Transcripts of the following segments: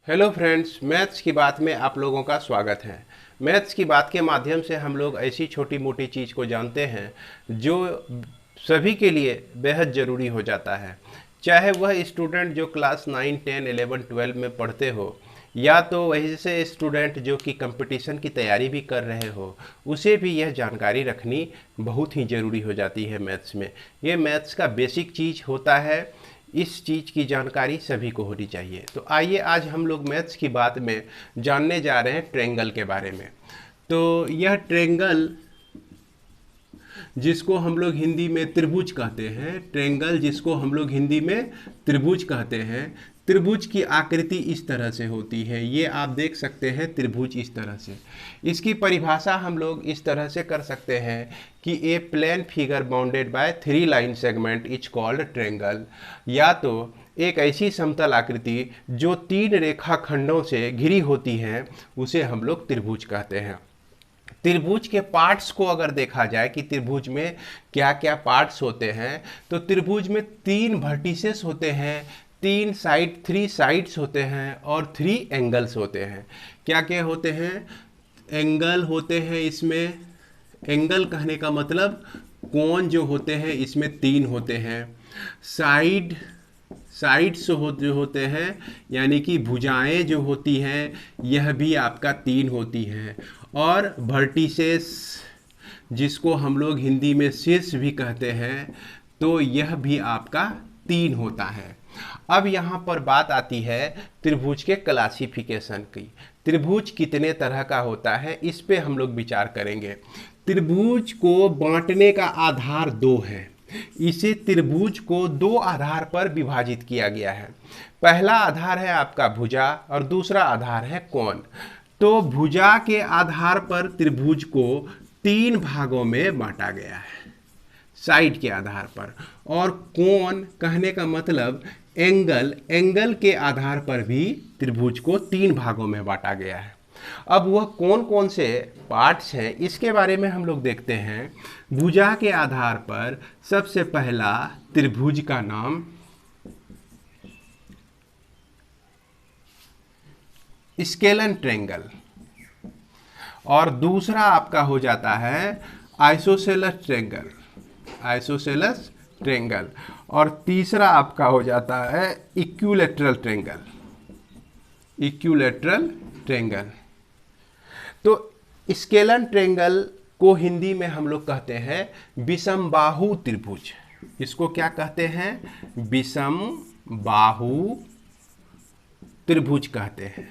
Hello friends, maths की बात में आप लोगों का स्वागत है। मैथ्स की बात के माध्यम से हम लोग ऐसी छोटी मोटी चीज़ को जानते हैं जो सभी के लिए बेहद ज़रूरी हो जाता है। चाहे वह स्टूडेंट जो क्लास 9, 10, 11, 12 में पढ़ते हो, या तो वैसे स्टूडेंट जो कि कंपटीशन की तैयारी भी कर रहे हो, उसे भी यह जानकारी रखनी बहुत ही ज़रूरी हो जाती है मैथ्स में। ये मैथ्स का बेसिक चीज़ होता है। इस चीज़ की जानकारी सभी को होनी चाहिए। तो आइए आज हम लोग मैथ्स की बात में जानने जा रहे हैं ट्रेंगल के बारे में। तो यह ट्रेंगल जिसको हम लोग हिंदी में त्रिभुज कहते हैं, ट्रेंगल जिसको हम लोग हिंदी में त्रिभुज कहते हैं, त्रिभुज की आकृति इस तरह से होती है। ये आप देख सकते हैं त्रिभुज इस तरह से। इसकी परिभाषा हम लोग इस तरह से कर सकते हैं कि a plane figure bounded by 3 line segment is called triangle. या तो एक ऐसी समतल आकृति जो 3 रेखा खंडों से घिरी होती है उसे हम लोग त्रिभुज कहते हैं। त्रिभुज के पार्ट्स को अगर देखा जाए कि त्रिभुज में क्या क्या पार्ट्स होते हैं, तो त्रिभुज में 3 वर्टिसेस होते हैं, 3 साइड्स होते हैं और 3 एंगल्स होते हैं। क्या क्या होते हैं? एंगल होते हैं इसमें। एंगल कहने का मतलब कोण जो होते हैं इसमें 3 होते हैं। साइड्स जो होते हैं यानी कि भुजाएं जो होती हैं यह भी आपका 3 होती हैं। और वर्टिसेस जिसको हम लोग हिंदी में शीर्ष भी कहते हैं, तो यह भी आपका 3 होता है। अब यहाँ पर बात आती है त्रिभुज के क्लासिफिकेशन की। त्रिभुज कितने तरह का होता है इस पे हम लोग विचार करेंगे। त्रिभुज को बांटने का आधार 2 है। इसे त्रिभुज को 2 आधार पर विभाजित किया गया है। पहला आधार है आपका भुजा और दूसरा आधार है कोण। तो भुजा के आधार पर त्रिभुज को 3 भागों में बांटा गया है साइड के आधार पर। और कोण कहने का मतलब एंगल के आधार पर भी त्रिभुज को 3 भागों में बांटा गया है। अब वह कौन कौन से पार्ट्स हैं इसके बारे में हम लोग देखते हैं। भुजा के आधार पर सबसे पहला त्रिभुज का नाम स्केलन ट्रेंगल, और दूसरा आपका हो जाता है आइसोसेलस ट्रेंगल, और तीसरा आपका हो जाता है इक्विलैटरल ट्रेंगल। तो स्केलन ट्रेंगल को हिंदी में हम लोग कहते हैं विषमबाहु त्रिभुज। इसको क्या कहते हैं? विषमबाहु त्रिभुज कहते हैं।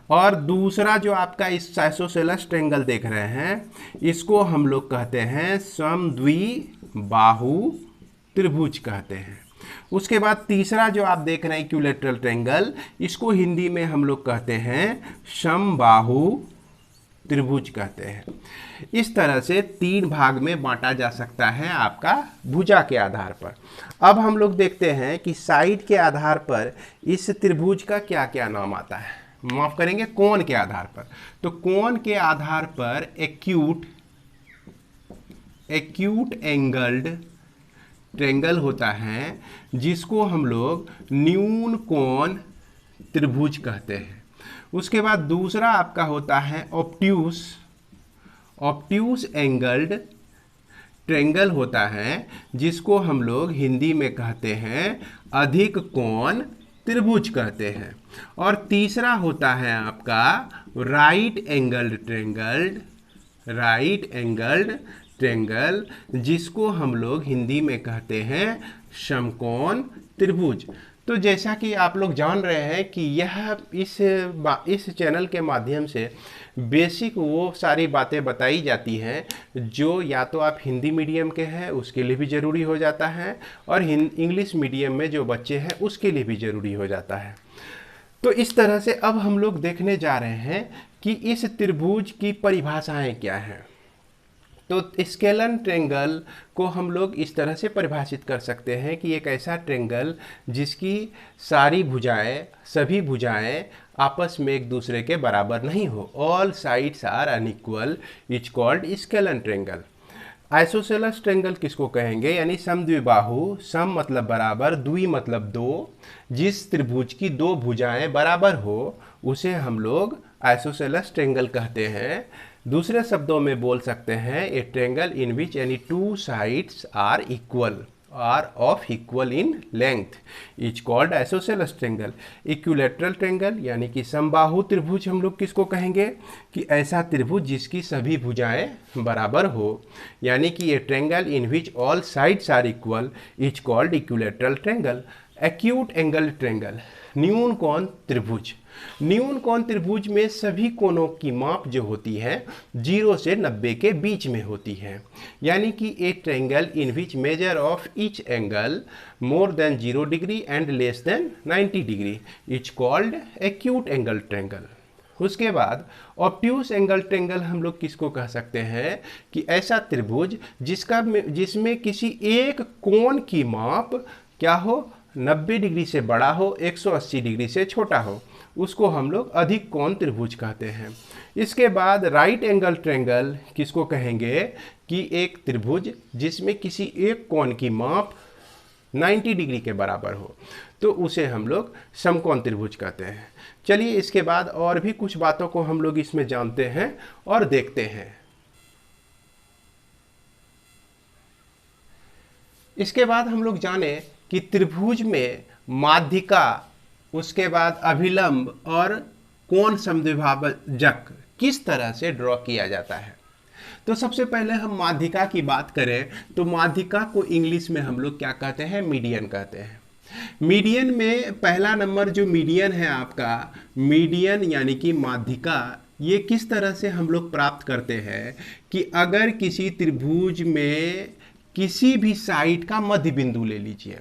और दूसरा जो आपका इस आइसोसेलस ट्रेंगल देख रहे हैं इसको हम लोग कहते हैं समद्विबाहु त्रिभुज कहते हैं। उसके बाद तीसरा जो आप देख रहे हैं इक्विलैटरल ट्रेंगल, इसको हिंदी में हम लोग कहते हैं समबाहु त्रिभुज कहते हैं। इस तरह से 3 भाग में बांटा जा सकता है आपका भुजा के आधार पर। अब हम लोग देखते हैं कि साइड के आधार पर इस त्रिभुज का क्या क्या नाम आता है। माफ करेंगे, कोण के आधार पर। तो कोण के आधार पर एक्यूट एंगल्ड ट्रेंगल होता है जिसको हम लोग न्यून कोण त्रिभुज कहते हैं। उसके बाद दूसरा आपका होता है ऑब्ट्यूस एंगल्ड ट्रेंगल होता है जिसको हम लोग हिंदी में कहते हैं अधिक कोण त्रिभुज कहते हैं। और तीसरा होता है आपका राइट एंगल्ड ट्रेंगल जिसको हम लोग हिंदी में कहते हैं समकोण त्रिभुज। तो जैसा कि आप लोग जान रहे हैं कि यह इस चैनल के माध्यम से बेसिक वो सारी बातें बताई जाती हैं जो या तो आप हिंदी मीडियम के हैं उसके लिए भी ज़रूरी हो जाता है, और इंग्लिश मीडियम में जो बच्चे हैं उसके लिए भी ज़रूरी हो जाता है। तो इस तरह से अब हम लोग देखने जा रहे हैं कि इस त्रिभुज की परिभाषाएं क्या हैं। तो स्केलन ट्रेंगल को हम लोग इस तरह से परिभाषित कर सकते हैं कि एक ऐसा ट्रेंगल जिसकी सभी भुजाएं आपस में एक दूसरे के बराबर नहीं हो, all sides are unequal, is called scalene triangle. Isosceles triangle किसको कहेंगे, यानी समद्विबाहु, सम मतलब बराबर, द्वि मतलब दो, जिस त्रिभुज की दो भुजाएं बराबर हो उसे हम लोग आइसोसेलेस ट्रायंगल कहते हैं। दूसरे शब्दों में बोल सकते हैं a triangle in which any two sides are equal, are of equal in length is called isosceles triangle. Equilateral triangle यानी कि समबाहु त्रिभुज हम लोग किसको कहेंगे, कि ऐसा त्रिभुज जिसकी सभी भुजाएं बराबर हो, यानी कि a triangle in which all sides are equal is called equilateral triangle. Acute angle triangle, न्यून कोण त्रिभुज। न्यून कोण त्रिभुज में सभी कोणों की माप जो होती है 0 से 90 के बीच में होती है, यानी कि a triangle in which measure of each angle more than 0 degree and less than 90 degree is called acute angle triangle. उसके बाद ऑब्ट्यूस एंगल ट्रायंगल हम लोग किसको कह सकते हैं, कि ऐसा त्रिभुज जिसमें किसी एक कोण की माप क्या हो, 90 डिग्री से बड़ा हो, 180 डिग्री से छोटा हो, उसको हम लोग अधिक कोण त्रिभुज कहते हैं। इसके बाद राइट एंगल ट्रायंगल किसको कहेंगे, कि एक त्रिभुज जिसमें किसी एक कोण की माप 90 डिग्री के बराबर हो, तो उसे हम लोग समकोण त्रिभुज कहते हैं। चलिए इसके बाद और भी कुछ बातों को हम लोग इसमें जानते हैं और देखते हैं। इसके बाद हम लोग जाने कि त्रिभुज में माध्यिका, उसके बाद अभिलंब और कोण समद्विभाजक किस तरह से ड्रॉ किया जाता है। तो सबसे पहले हम माध्यिका की बात करें तो माध्यिका को इंग्लिश में हम लोग क्या कहते हैं, मीडियन कहते हैं। मीडियन में पहला नंबर जो मीडियन है आपका, मीडियन यानी कि माध्यिका, ये किस तरह से हम लोग प्राप्त करते हैं, कि अगर किसी त्रिभुज में किसी भी साइड का मध्य बिंदु ले लीजिए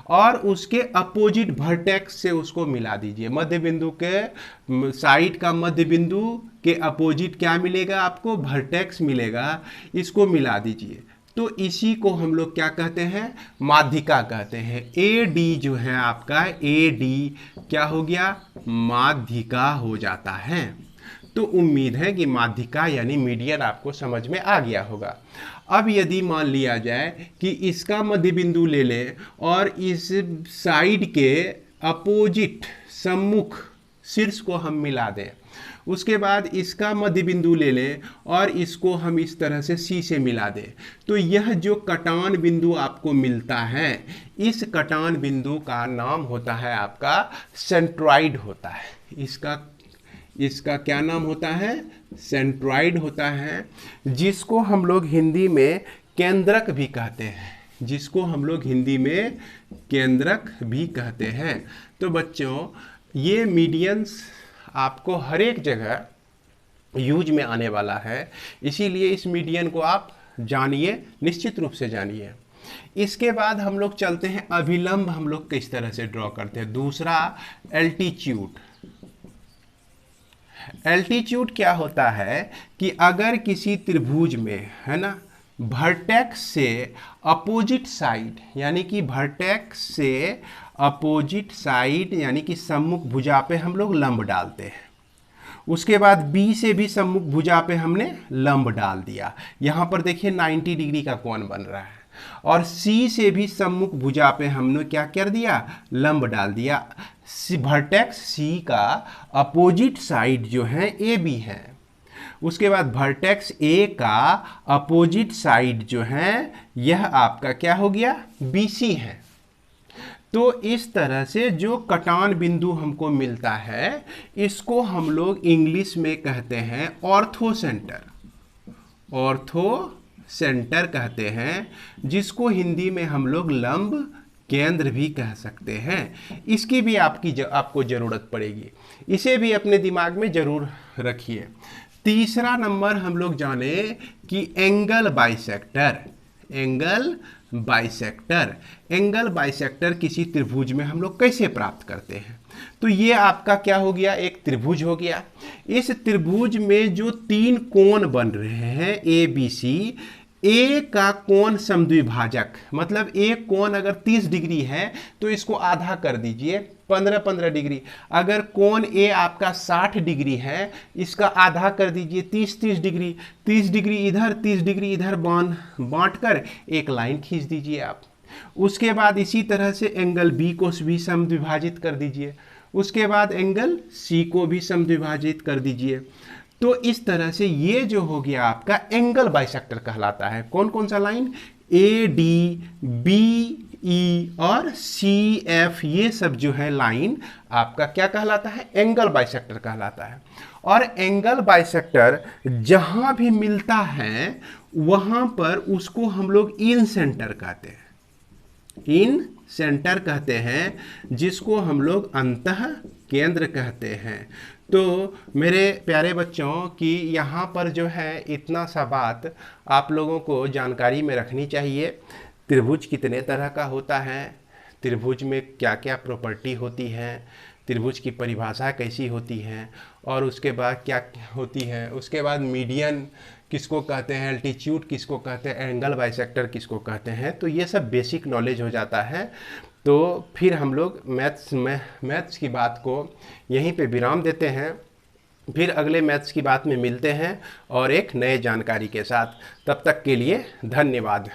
और उसके अपोजिट वर्टेक्स से उसको मिला दीजिए। मध्य बिंदु के साइड का मध्य बिंदु के अपोजिट क्या मिलेगा आपको, वर्टेक्स मिलेगा, इसको मिला दीजिए। तो इसी को हम लोग क्या कहते हैं, माध्यिका कहते हैं। ए डी जो है आपका, ए डी क्या हो गया, माध्यिका हो जाता है। तो उम्मीद है कि माध्यिका यानी मीडियन आपको समझ में आ गया होगा। अब यदि मान लिया जाए कि इसका मध्य बिंदु ले लें और इस साइड के अपोजिट सम्मुख शीर्ष को हम मिला दें, उसके बाद इसका मध्य बिंदु ले लें और इसको हम इस तरह से सी से मिला दें, तो यह जो कटान बिंदु आपको मिलता है, इस कटान बिंदु का नाम होता है आपका सेंट्रॉइड होता है। इसका क्या नाम होता है, सेंट्रॉइड होता है, जिसको हम लोग हिंदी में केंद्रक भी कहते हैं, जिसको हम लोग हिंदी में केंद्रक भी कहते हैं। तो बच्चों ये मीडियंस आपको हर एक जगह यूज में आने वाला है, इसीलिए इस मीडियन को आप जानिए, निश्चित रूप से जानिए। इसके बाद हम लोग चलते हैं अभिलंब हम लोग किस तरह से ड्रॉ करते हैं। दूसरा एल्टीट्यूड। एल्टीट्यूड क्या होता है कि अगर किसी त्रिभुज में है ना, वर्टेक्स से अपोजिट साइड यानी कि वर्टेक्स से अपोजिट साइड यानी कि सम्मुख भुजा पे हम लोग लंब डालते हैं, उसके बाद बी से भी सम्मुख भुजा पे हमने लंब डाल दिया, यहाँ पर देखिए 90 डिग्री का कोण बन रहा है, और सी से भी सम्मुख भुजा पे हमने क्या कर दिया, लंब डाल दिया। वर्टेक्स सी का अपोजिट साइड जो है ए बी है, उसके बाद वर्टेक्स ए का अपोजिट साइड जो है यह आपका क्या हो गया, बी सी है। तो इस तरह से जो कटान बिंदु हमको मिलता है, इसको हम लोग इंग्लिश में कहते हैं ऑर्थो सेंटर। ऑर्थो सेंटर कहते हैं, जिसको हिंदी में हम लोग लंब केंद्र भी कह सकते हैं। इसकी भी आपको ज़रूरत पड़ेगी, इसे भी अपने दिमाग में ज़रूर रखिए। तीसरा नंबर हम लोग जाने कि angle bisector. Angle bisector, angle bisector किसी त्रिभुज में हम लोग कैसे प्राप्त करते हैं। तो ये आपका क्या हो गया, एक त्रिभुज हो गया। इस त्रिभुज में जो तीन कोण बन रहे हैं ए बी सी, ए का कोण समद्विभाजक, मतलब एक कोण अगर 30 डिग्री है तो इसको आधा कर दीजिए 15-15 डिग्री। अगर कोण ए आपका 60 डिग्री है, इसका आधा कर दीजिए 30-30 डिग्री। 30 डिग्री इधर 30 डिग्री इधर बांट कर एक लाइन खींच दीजिए आप। उसके बाद इसी तरह से एंगल बी को भी समद्विभाजित कर दीजिए। उसके बाद एंगल सी को भी समद्विभाजित कर दीजिए। तो इस तरह से ये जो हो गया आपका एंगल बाइसेक्टर कहलाता है। कौन कौन सा line? A D, B E और सी एफ, ये सब जो है लाइन आपका क्या कहलाता है? एंगल बाइसेक्टर कहलाता है। और एंगल बाइसेक्टर जहां भी मिलता है वहां पर उसको हम लोग इन सेंटर कहते हैं, इन सेंटर कहते हैं, जिसको हम लोग अंतः केंद्र कहते हैं। तो मेरे प्यारे बच्चों की यहाँ पर जो है इतना सा बात आप लोगों को जानकारी में रखनी चाहिए। त्रिभुज कितने तरह का होता है, त्रिभुज में क्या क्या प्रॉपर्टी होती है, त्रिभुज की परिभाषा कैसी होती है, और उसके बाद क्या होती है, उसके बाद मीडियन किसको कहते हैं, एल्टीट्यूड किसको कहते हैं, एंगल बाइसेक्टर किसको कहते हैं। तो ये सब बेसिक नॉलेज हो जाता है। तो फिर हम लोग मैथ्स की बात को यहीं पे विराम देते हैं। फिर अगले मैथ्स की बात में मिलते हैं और एक नए जानकारी के साथ। तब तक के लिए धन्यवाद।